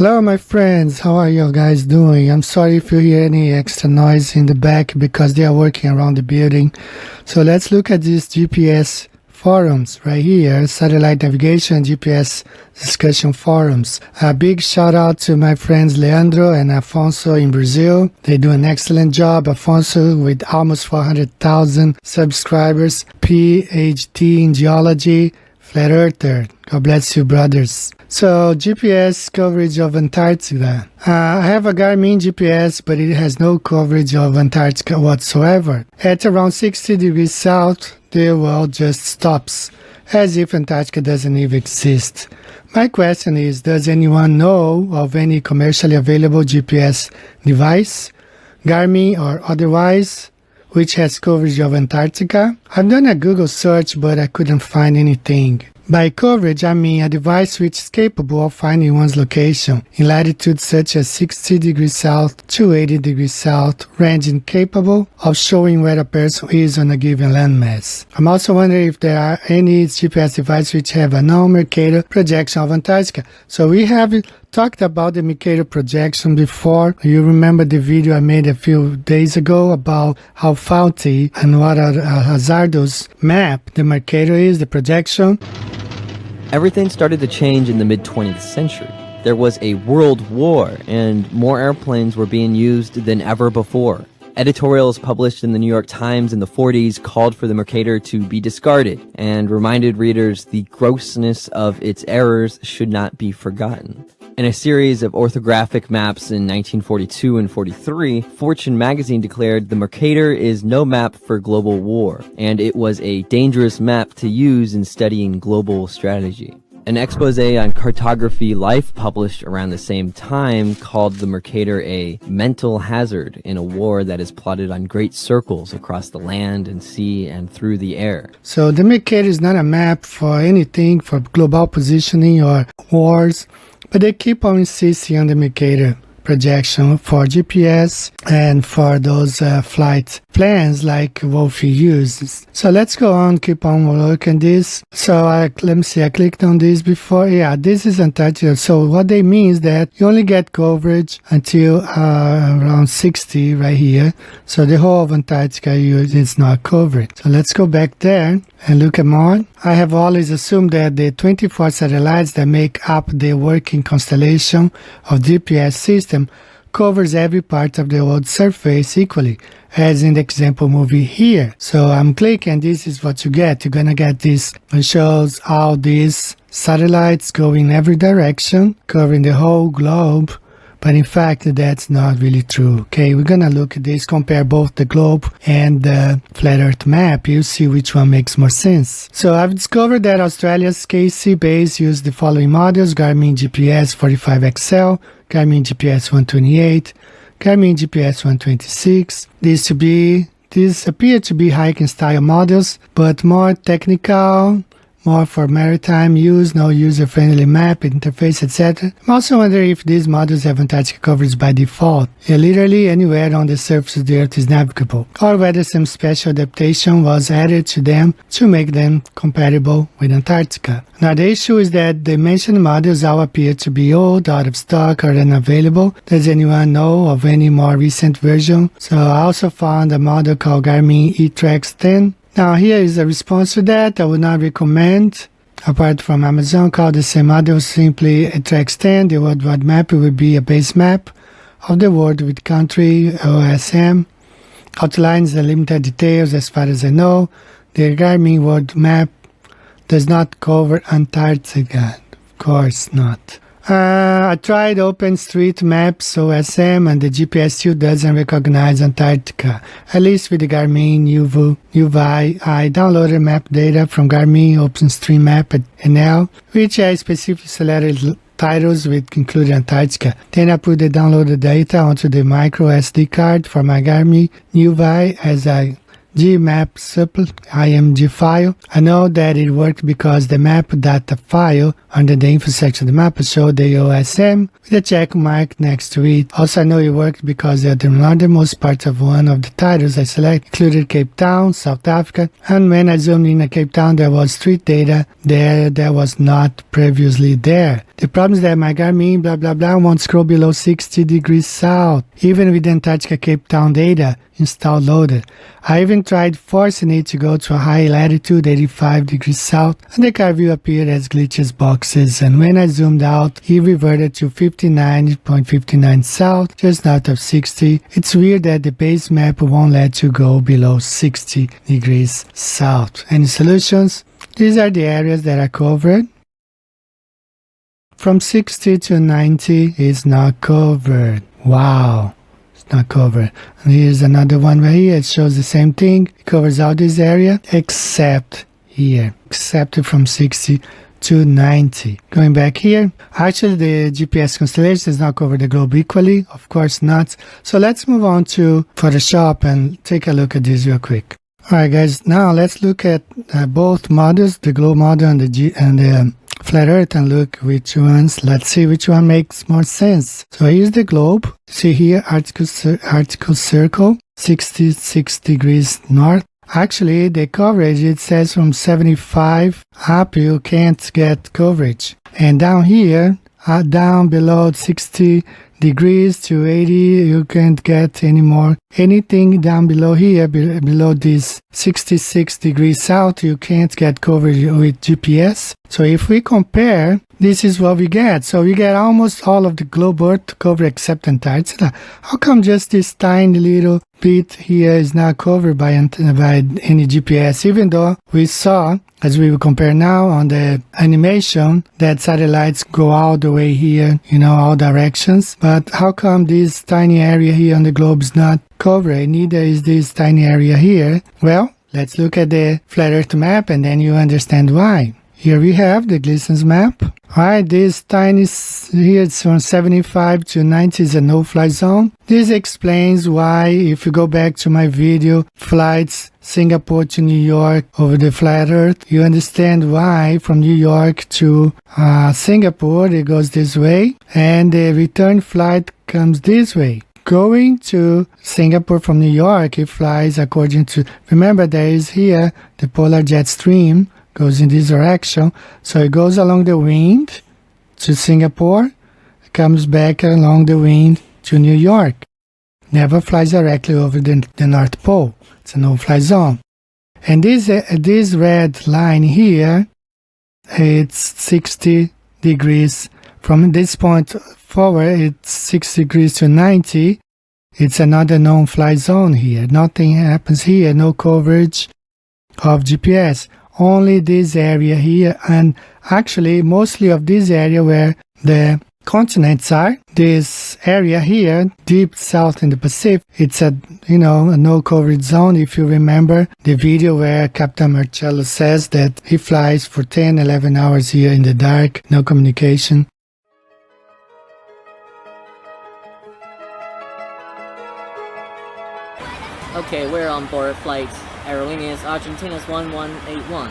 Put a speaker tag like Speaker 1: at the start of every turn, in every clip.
Speaker 1: Hello my friends, how are you guys doing? I'm sorry if you hear any extra noise in the back because they are working around the building. So let's look at these GPS forums right here, satellite navigation GPS discussion forums. A big shout out to my friends Leandro and Afonso in Brazil. They do an excellent job. Afonso with almost 400,000 subscribers, PhD in geology, flat earther. God bless you, brothers. So, GPS coverage of Antarctica. I have a Garmin GPS, but it has no coverage of Antarctica whatsoever. At around 60 degrees south, the world just stops, as if Antarctica doesn't even exist. My question is, does anyone know of any commercially available GPS device, Garmin or otherwise, which has coverage of Antarctica? I've done a Google search, but I couldn't find anything. By coverage, I mean a device which is capable of finding one's location in latitudes such as 60 degrees south to 80 degrees south, ranging capable of showing where a person is on a given landmass. I'm also wondering if there are any GPS devices which have a non-Mercator projection of Antarctica. So we have talked about the Mercator projection before. You remember the video I made a few days ago about how faulty and what a hazardous map the Mercator is, the projection.
Speaker 2: Everything started to change in the mid-20th century. There was a world war, and more airplanes were being used than ever before. Editorials published in the New York Times in the 40s called for the Mercator to be discarded and reminded readers the grossness of its errors should not be forgotten. In a series of orthographic maps in 1942 and 43, Fortune magazine declared the Mercator is no map for global war, and it was a dangerous map to use in studying global strategy. An expose on cartography life published around the same time called the Mercator a mental hazard in a war that is plotted on great circles across the land and sea and through the air.
Speaker 1: So the Mercator is not a map for anything, for global positioning or wars, but they keep on insisting on the Mercator projection for GPS and for those flight plans like Wolfie uses. So let's go on, keep on looking at this. So let me see, I clicked on this before. Yeah, this is Antarctica. So what they mean is that you only get coverage until around 60 right here. So the whole of Antarctica is not covered. So let's go back there and look at more. I have always assumed that the 24 satellites that make up the working constellation of GPS system covers every part of the world's surface equally, as in the example movie here. So I'm clicking, this is what you get. You're gonna get this. It shows all these satellites go in every direction, covering the whole globe. But in fact, that's not really true. Okay, we're gonna look at this, compare both the globe and the flat earth map. You see which one makes more sense. So I've discovered that Australia's KC base used the following models: Garmin GPS 45XL, Garmin GPS 128, Garmin GPS 126. These appear to be hiking style models, but more technical, more for maritime use, no user-friendly map, interface, etc. I'm also wondering if these models have Antarctica coverage by default. Literally anywhere on the surface of the Earth is navigable, or whether some special adaptation was added to them to make them compatible with Antarctica. Another issue is that the mentioned models all appear to be old, out of stock, or unavailable. Does anyone know of any more recent version? So I also found a model called Garmin eTrax 10. Now here is a response to that. I would not recommend, apart from Amazon, call the same model simply eTrax 10. The worldwide map would be a base map of the world with country, OSM, outlines the limited details as far as I know. The Garmin world map does not cover Antarctica. Of course not. I tried OpenStreetMaps OSM and the GPS still doesn't recognize Antarctica, at least with the Garmin UVI. I downloaded map data from Garmin OpenStreetMap NL, which has specifically selected titles which include Antarctica. Then I put the downloaded data onto the micro SD card for my Garmin UVI as a Gmap supple IMG file. I know that it worked because the map data file under the info section of the map showed the OSM with a check mark next to it. Also, I know it worked because the northernmost part of one of the titles I selected included Cape Town, South Africa, and when I zoomed in at Cape Town there was street data there that was not previously there. The problem is that my Garmin, blah, blah, blah, won't scroll below 60 degrees south, even with the Antarctica Cape Town data installed loaded. I even tried forcing it to go to a high latitude, 85 degrees south, and the car view appeared as glitches boxes, and when I zoomed out, it reverted to 59.59 south, just north of 60. It's weird that the base map won't let you go below 60 degrees south. Any solutions? These are the areas that I covered. From 60 to 90 is not covered. Wow, it's not covered. And here's another one right here. It shows the same thing. It covers all this area except here, except from 60 to 90. Going back here, actually the GPS constellation does not cover the globe equally. Of course not. So let's move on to Photoshop and take a look at this real quick. Alright guys, now let's look at both models, the globe model and the flat earth, and look which ones. Let's see which one makes more sense. So here's the globe. See here, article circle, 66 degrees north. Actually, the coverage, it says from 75 up, you can't get coverage. And down here, down below 60 degrees to 80, you can't get any more. Anything down below here, below this 66 degrees south, you can't get coverage with GPS. So if we compare, this is what we get. So we get almost all of the globe earth covered except Antarctica. How come just this tiny little bit here is not covered by any GPS, even though we saw, as we will compare now on the animation, that satellites go all the way here, all directions. But how come this tiny area here on the globe is not covered? Neither is this tiny area here. Well, let's look at the flat earth map and then you understand why. Here we have the Gleason's map. Alright, this tiny here, it's from 75 to 90 is a no-fly zone. This explains why, if you go back to my video, flights Singapore to New York over the flat earth, you understand why from New York to Singapore it goes this way, and the return flight comes this way. Going to Singapore from New York, it flies according to, remember there is here the polar jet stream, goes in this direction, so it goes along the wind to Singapore, comes back along the wind to New York. Never flies directly over the North Pole. It's a no-fly zone. And this red line here, it's 60 degrees. From this point forward, it's 60 degrees to 90. It's another non-fly zone here. Nothing happens here, no coverage of GPS. Only this area here, and actually mostly of this area where the continents are. This area here, deep south in the Pacific, it's a no coverage zone. If you remember the video where Captain Marcello says that he flies for 10-11 hours here in the dark, no communication.
Speaker 3: Okay, we're on board flight Aerolíneas Argentinas 1181.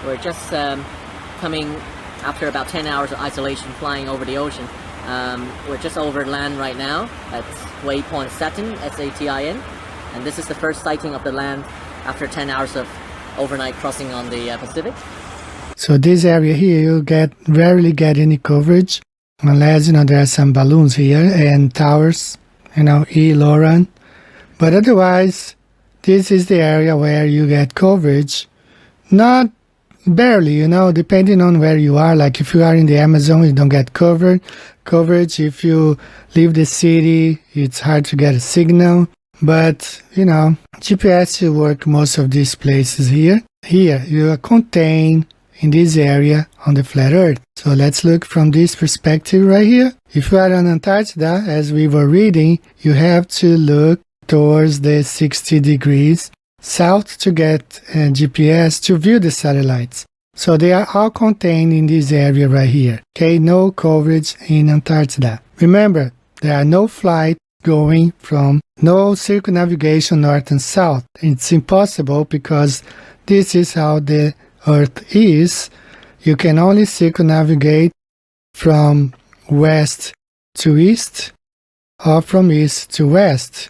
Speaker 3: We're just coming after about 10 hours of isolation flying over the ocean. We're just over land right now at waypoint Satin, S-A-T-I-N, and this is the first sighting of the land after 10 hours of overnight crossing on the Pacific. So
Speaker 1: this area here, you rarely get any coverage, unless there are some balloons here and towers, E. Lauren. But otherwise, this is the area where you get coverage. Not barely, depending on where you are. Like if you are in the Amazon, you don't get coverage. If you leave the city, it's hard to get a signal. But, GPS will work most of these places here. Here, you are contained in this area on the flat earth. So let's look from this perspective right here. If you are on Antarctica, as we were reading, you have to look towards the 60 degrees south to get GPS to view the satellites. So they are all contained in this area right here. Okay, no coverage in Antarctica. Remember, there are no flights going from, no circumnavigation north and south. It's impossible because this is how the Earth is. You can only circumnavigate from west to east or from east to west.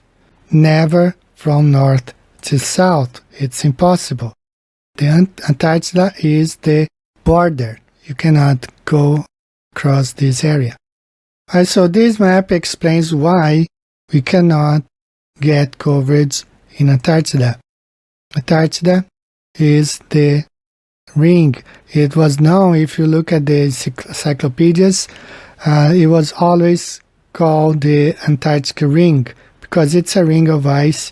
Speaker 1: Never from north to south. It's impossible. The Antarctica is the border. You cannot go across this area. Alright, so this map explains why we cannot get coverage in Antarctica. Antarctica is the ring. It was known, if you look at the encyclopedias, it was always called the Antarctic ring because it's a ring of ice,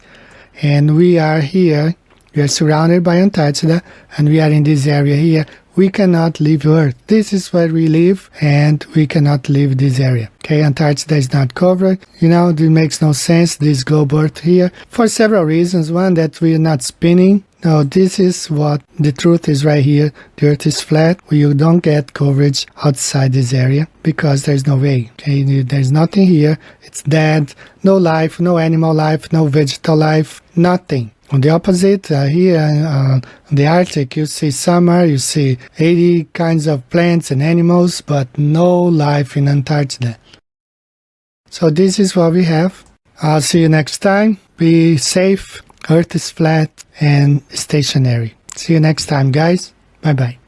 Speaker 1: and we are here. We are surrounded by Antarctica, and we are in this area here. We cannot leave Earth. This is where we live, and we cannot leave this area. Okay, Antarctica is not covered. It makes no sense, this globe Earth here, for several reasons. One, that we are not spinning. No, this is what the truth is right here. The Earth is flat. You don't get coverage outside this area because there's no way. Okay, there's nothing here. It's dead. No life, no animal life, no vegetal life, nothing. On the opposite, here in the Arctic, you see summer, you see 80 kinds of plants and animals, but no life in Antarctica. So this is what we have. I'll see you next time. Be safe. Earth is flat and stationary. See you next time, guys. Bye-bye.